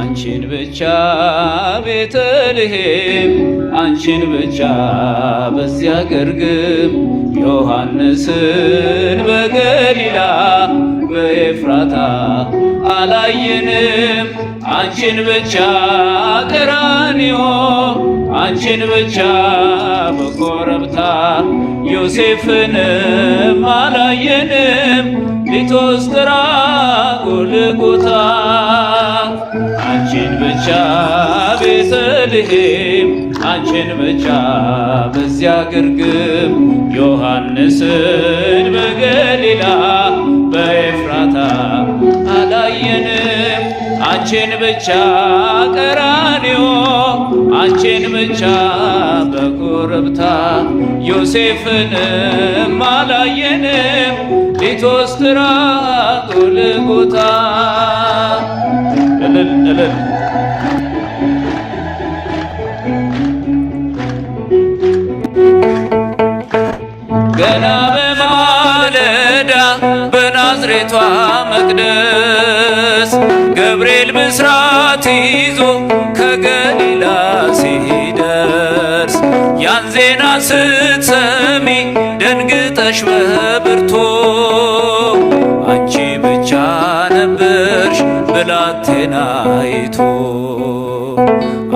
አንቺን ብቻ ቤተልሔም አንቺን ብቻ በዚያ ግርግም ዮሐንስን በገሊላ በኤፍራታ አላየንም። አንቺን ብቻ ቀራንዮ አንቺን ብቻ በኮረብታ ዮሴፍንም አላየንም። ሊቶስጥራ ጎልጎታ አንቺን ብቻ ቤተልሔም አንቺን ብቻ በዚያ ግርግም ዮሐንስን በገሊላ በኤፍራታ አላየንም። አንቺን ብቻ ቀራንዮ አንቺን ብቻ በኮረብታ ዮሴፍንም አላየንም። ሊቶስጥራ ጎልጎታ እልል እልል ገና በማለዳ በናዝሬቷ መቅደስ ገብርኤል ብስራት ይዞ ከገሊላ ሲደርስ ያን ዜና ስትሰሚ ደንግጠሽ በብርቱ አንቺ ብቻ ነበርሽ ብላቴናይቱ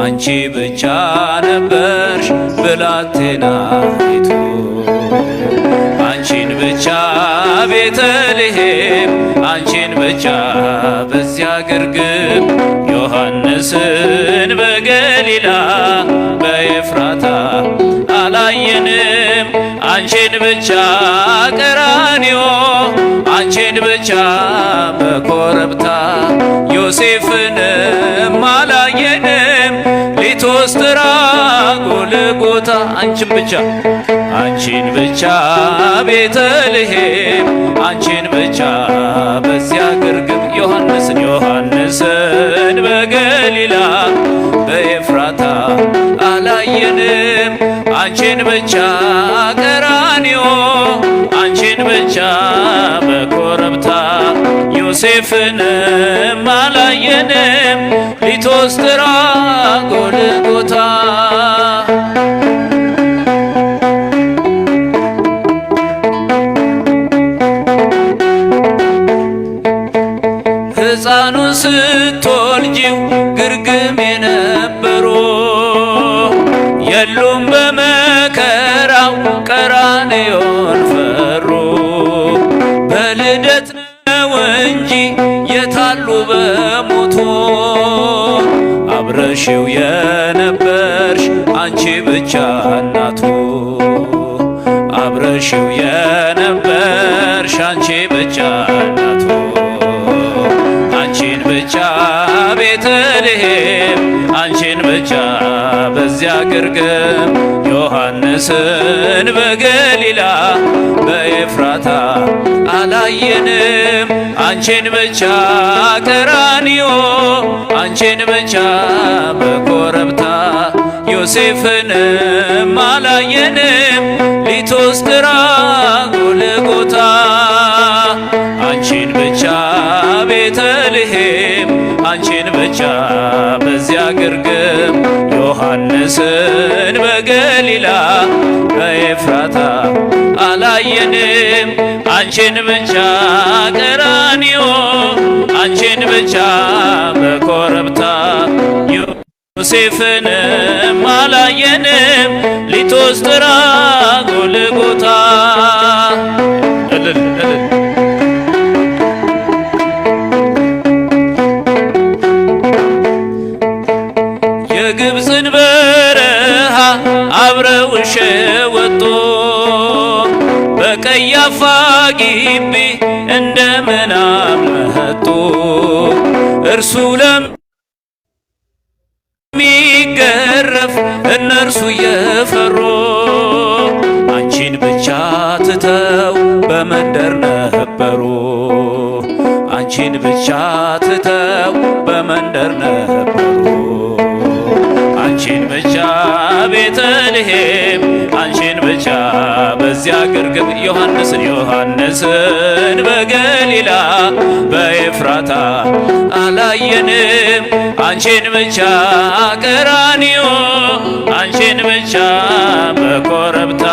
አንቺ ብቻ ነበርሽ ብላቴናይቱ አንቺን ብቻ ቤተልሔም አንቺን ብቻ በዚያ ግርግም ዮሐንስን በገሊላ በኤፍራታ አላየንም። አንቺን ብቻ ቀራንዮ አንቺን ብቻ በኮረብታ ዮሴፍንም አላየንም። ሊቶስጥራ ጎልጎታ አንቺን ብቻ አንቺን ብቻ ቤተልሔም አንቺን ብቻ በዚያ ግርግም ዮሐንስን በገሊላ በኤፍራታ አላየንም። አንቺን ብቻ ቀራንዮ አንቺን ብቻ በኮረብታ ዮሴፍንም አላየንም። ሊቶስጥራ ጎልጎታ ሕፃኑን ስትወልጂው ግርግም የነበሩ የሉም በመከራው ቀራንዮን ፈሩ። በልደት ነው እንጂ የታሉ በሞቱ አብረሽው የነበርሽ አንቺ ብቻ እናቱ አብረሽው የነበርሽ አንቺ ብቻ እናቱ አንቺን ብቻ ቤተልሔም አንቺን ብቻ በዚያ ግርግም ዮሐንስን በገሊላ በኤፍራታ አላየንም። አንቺን ብቻ ቀራንዮ አንቺን ብቻ በኮረብታ ዮሴፍንም አላየንም። ሊቶስጥራ ጎልጎታ አንቺን ብቻ ቤተልሔም አንቺን ብቻ በዚያ ግርግም ዮሐንስን በገሊላ በኤፍራታ አላየንም። አንቺን ብቻ ቀራንዮ አንቺን ብቻ በኮረብታ ዮሴፍንም አላየንም። ሊቶስጥራ ጎልጎታ እልል እልል የግብፅን በረሃ አብረውሽ ወጡ በቀያፋ ግቢ እንደምን አመጡ እርሱ ለሚገረፍ እነርሱ እየፈሩ አንቺን ብቻ ትተው በመንደር ነበሩ አንቺን ብቻ ትተው በመንደር ነበሩ አንቺን ብቻ ቤተልሔም አንቺን ብቻ በዚያ ግርግም ዮሐንስን በገሊላ በኤፍራታ አላየንም። አንቺን ብቻ ቀራንዮ አንቺን ብቻ በኮረብታ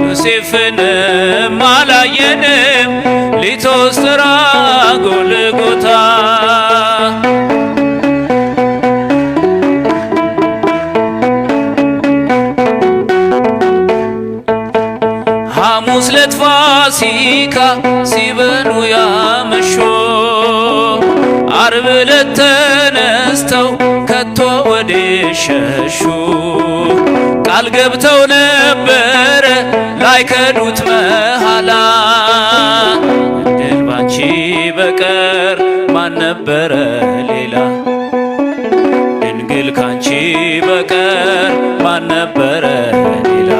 ዮሴፍንም አላየንም ሊቶስትራ ጎልጎታ ሐሙስ ዕለት ፋሲካ ሲበሉ ያመሹ ዓርብ ዕለት ተነስተው ከቶ ወዴት ሸሹ? ቃል ገብተው ነበረ ላይከዱት መሃላ ድል ባንቺ በቀር ማን ነበረ ሌላ? ድንግል ካንቺ በቀር ማን ነበረ ሌላ?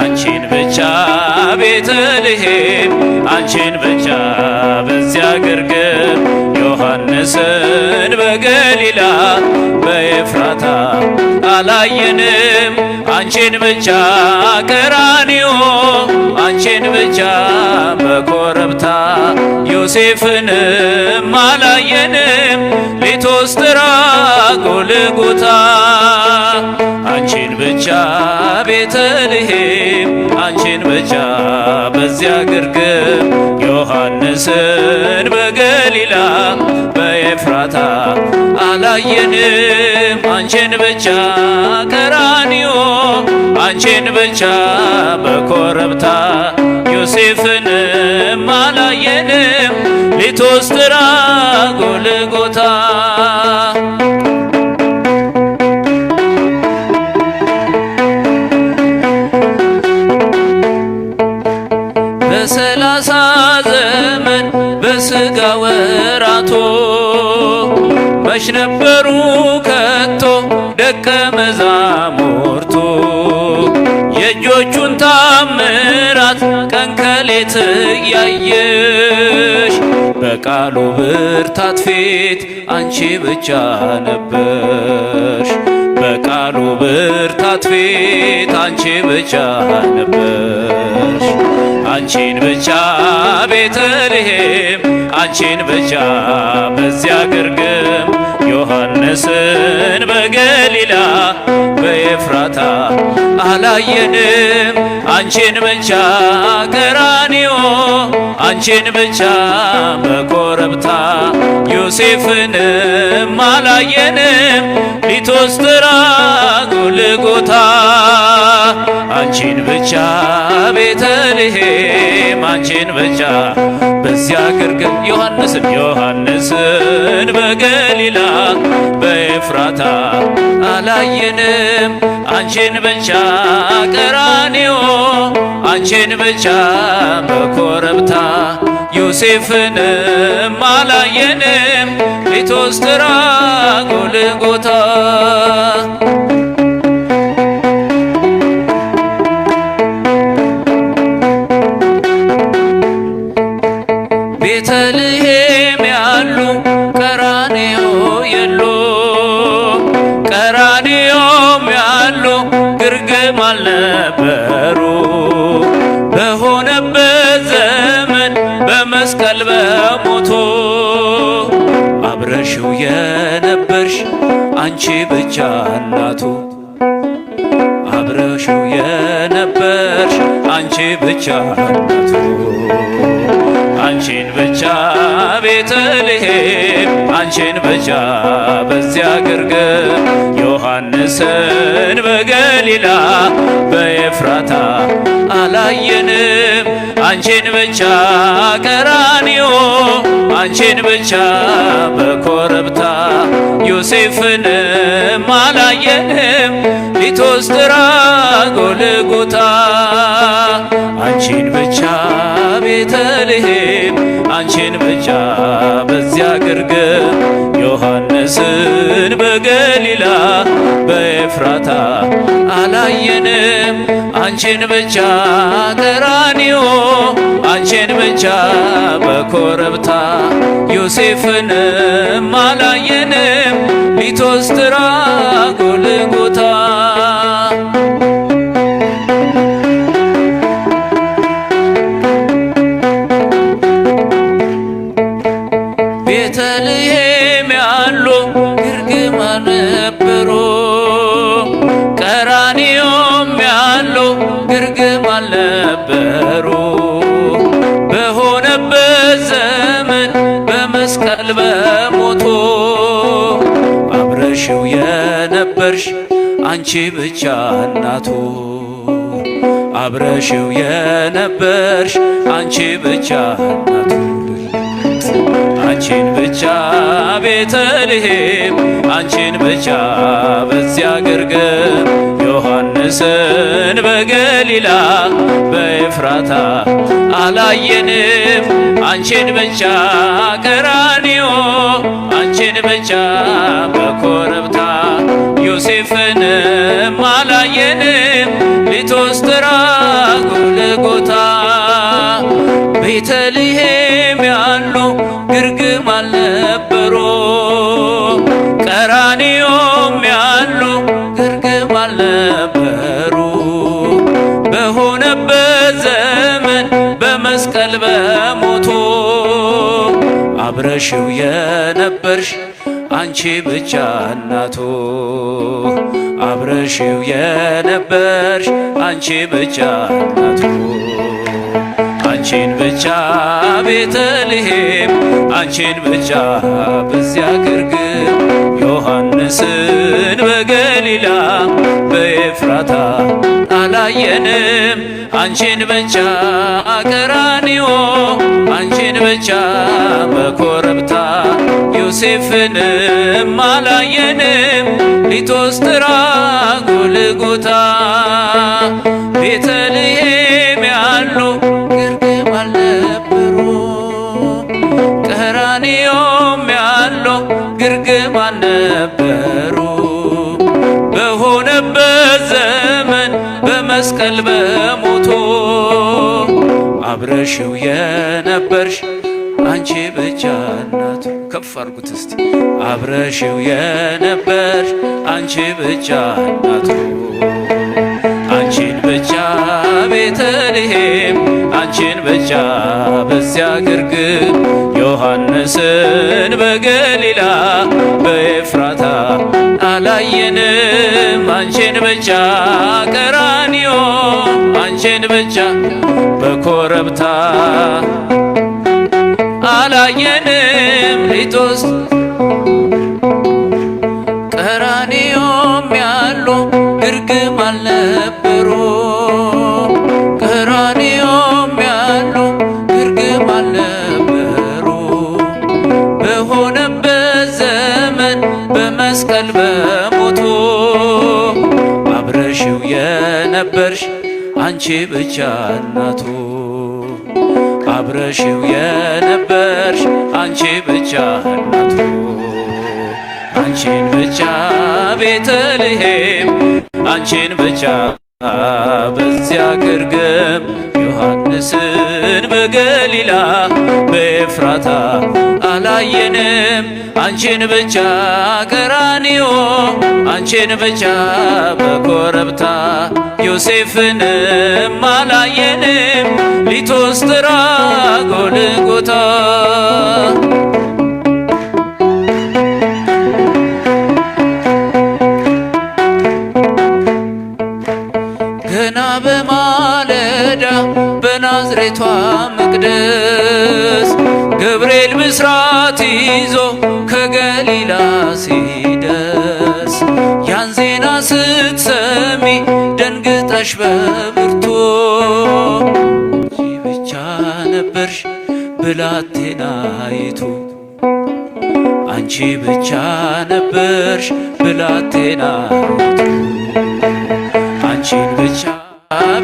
አንቺን ብቻ ቤተልሔም አንቺን ብቻ በዚያ ግርግም ዮሐንስን በገሊላ በኤፍራታ አላየንም አንቺን ብቻ ቀራንዮ አንቺን ብቻ በኮረብታ ዮሴፍንም አላየንም ሊቶስትራ ጎልጎታ አንቺን ብቻ ቤተልሔም አንቺን ብቻ በዚያ ግርግም ዮሐንስን በገሊላ በኤፍራታ አላየንም አንቺን ብቻ ቀራንዮ አንቺን ብቻ በኮረብታ ዮሴፍንም አላየንም ሊቶስትራ ጎልጎታ በሰላሳ ዘመን በሥጋ ወራቶ መች ነበሩ ከቶ ደቀ መዛሙርቱ የእጆቹን ታምራት ቀን ከሌት እያየሽ በቃሉ ብርታት ፊት አንቺ ብቻ ነበርሽ በቃሉ ብርታት ፊት አንቺ ብቻ ነበርሽ አንቺን ብቻ ቤተልሔም አንቺን ብቻ በዚያ ግርግም ዮሐንስን በገሊላ በኤፍራታ አላየንም አንቺን ብቻ ቀራንዮ አንቺን ብቻ በኮረብታ ዮሴፍንም አላየንም ሊቶስትራ ጎልጎታ አንቺን ብቻ ቤተልሔም አንቺን ብቻ በዚያ ግርግም ዮሐንስን በገሊላ በኤፍራታ አላየንም አንቺን ብቻ ቀራንዮ አንቺን ብቻ በኮረብታ ዮሴፍንም አላየንም ሊቶስትራ ጎልጎታ ቤተልሔም ያሉ ቀራንዮ የሉ ቀራንዮም ያሉ ግርግም አልነበሩ በሆነበት ዘመን በመስቀል በሞቶ አብረሽው የነበርሽ አንቺ ብቻ እናቱ አብረሽው የነበርሽ አንቺ ብቻ እናቱ አንቺን ብቻ ቤተልሔም አንቺን ብቻ በዚያ ግርግም ዮሐንስን በገሊላ በኤፍራታ አላየንም አንቺን ብቻ ቀራንዮ አንቺን ብቻ በኮረብታ ዮሴፍንም አላየንም ሊቶስትራ ጎልጎታ አንቺን ብቻ ቤተልሔም አንቺን ብቻ በዚያ ግርግም ዮሐንስን በገሊላ በኤፍራታ አላየንም አንቺን ብቻ ቀራንዮ አንቺን ብቻ በኮረብታ ዮሴፍንም አላየንም ሊቶስትራ ጎልጎታ ቤተልሔም ያሉ ግርግም አልነበሩ ቀራንዮም ያሉ ግርግም አልነበሩ በሆነበት ዘመን በመስቀል በሞቶ አብረሽው የነበርሽ አንቺ ብቻ እናቱ አብረሽው የነበርሽ አንቺ ብቻ እናቱ አንቺን ብቻ ቤተልሔም አንቺን ብቻ በዚያ ግርግም ዮሐንስን በገሊላ በኤፍራታ አላየንም አንቺን ብቻ ቀራንዮ አንቺን ብቻ በኮረብታ ዮሴፍንም አላየንም ሊቶስትራ ጎልጎታ ቤተልሔም ያሉ ግርግም አልነበሩ ቀራንዮም ያሉ ግርግም አልነበሩ በሆነበት ዘመን በመስቀል በሞቶ አብረሽው የነበርሽ አንቺ ብቻ እናቱ አብረሽው የነበርሽ አንቺ ብቻ እናቱ አንቺን ብቻ ቤተልሔም አንቺን ብቻ በዚያ ግርግም ዮሐንስን በገሊላ በኤፍራታ አላየንም አንቺን ብቻ ቀራንዮ አንቺን ብቻ በኮረብታ ዮሴፍንም አላየንም ሊቶስትራ ጎልጎታ ቤተልሔም ያሉ ግርግም አልነበሩ ቀራንዮም ያሉ ግርግም አልነበሩ በሆነበት ዘመን በመስቀል በሞቶ አብረሽው የነበርሽ አንቺ ብቻ እናቱ ከፍ አርጉት እስቲ አብረሽው የነበርሽ አንቺ ብቻ እናቱ አንቺን ብቻ ቤተልሔም አንቺን ብቻ በዚያ ግርግም ዮሐንስን በገሊላ በኤፍራታ አላየንም አንቺን ብቻ ቀራንዮ አንቺን ብቻ በኮረብታ አላየንም ሊቶስ ቀራንዮም ያሉ ግርግም አልነበሩ ቀራንዮም ያሉ ግርግም አልነበሩ በሆነበት ዘመን በመስቀል በሞቶ አብረሽው የነበርሽ አንቺ ብቻ እናቱ አብረሽው የነበርሽ አንቺ ብቻ እናቱ አንቺን ብቻ ቤተልሔም አንቺን ብቻ በዚያ ግርግም ዮሐንስን በገሊላ በኤፍራታ አላየንም አንቺን ብቻ ቀራንዮ አንቺን ብቻ በኮረብታ ዮሴፍንም አላየንም ሊቶስትራ ጎልጎታ ገና በማለዳ በናዝሬቷ መቅደስ ገብርኤል ብስራት ይዞ ከገሊላ ሲደርስ ያን ዜና ስትሰሚ ደንግጠሽ በብርቱ አንቺ ብቻ ነበርሽ ብላቴናይቱ አንቺ ብቻ ነበርሽ ብላቴናይቱ አንቺን ብቻ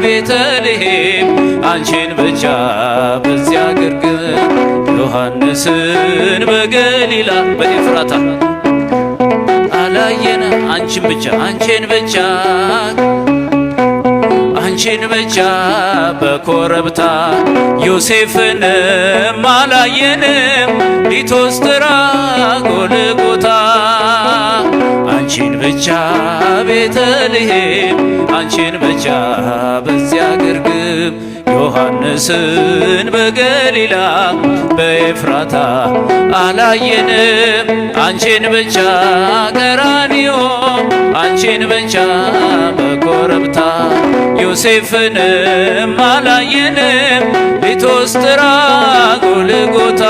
ቤተልሔም አንቺን ብቻ በዚያ ግርግም ዮሐንስን በገሊላ በኤፍራታ አላየን አንቺን ብቻ አንቺን ብቻ አንቺን ብቻ በኮረብታ ዮሴፍንም አላየንም ሊቶስትራ ጎልጎታ አንቺን ብቻ ቤተልሔም አንቺን ብቻ በዚያ ግርግም ዮሐንስን በገሊላ በኤፍራታ አላየንም አንቺን ብቻ ቀራንዮ አንቺን ብቻ በኮረብታ ዮሴፍንም አላየንም ሊቶስጥራ ጎልጎታ